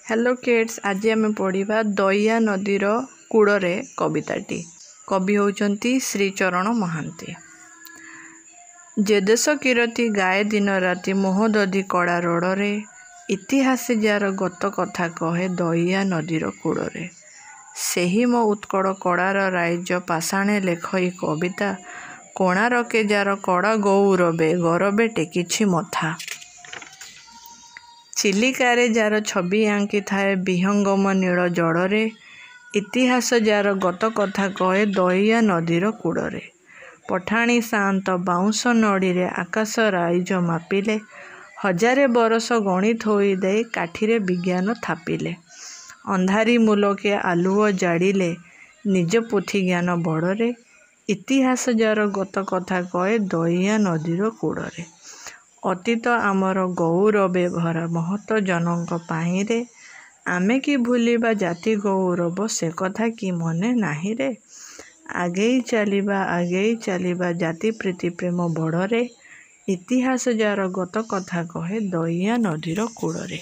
Hello kids, आज आम पढ़ा दया नदीर कूड़े कविताटी। कवि होउचंती श्रीचरण महांती। जे देश किरती गाए दिन राति मोह दधी कड़ा रोडरे, इतिहास जार गत कथा कहे दया नदीर कूड़े। सेही मो उत्कड़ कड़ार राइज पाषाणे लेखई कविता, कोणारके जार कड़ा गौरबे गौरबे टेकिछि मथा। चिलिकारे जार छवि आंकी थाए विहंगम नील जड़रे, इतिहास जार गत कथा कहे दया नदीर कूड़े। पठाणी शांत बाउंश नड़ीरे आकाश राइज मापिले, हजारे बरस गणित होई दे काठीरे विज्ञान थापिले। अंधारी मुलके आलुओ जाड़िले, निज पुथी ज्ञान बड़रे, इतिहास जार गत कथा कहे दया नदीर कूड़े। अतीत आमर गौरवे भरा महत जनक पाहिरे, आमे कि भूलिबा जाति गौरव से कथा कि मने नाही रे। आगेई चलिबा जाति प्रीति प्रेम बड़रे, इतिहास जार गत कथा कहे दया नदीर कूड़े।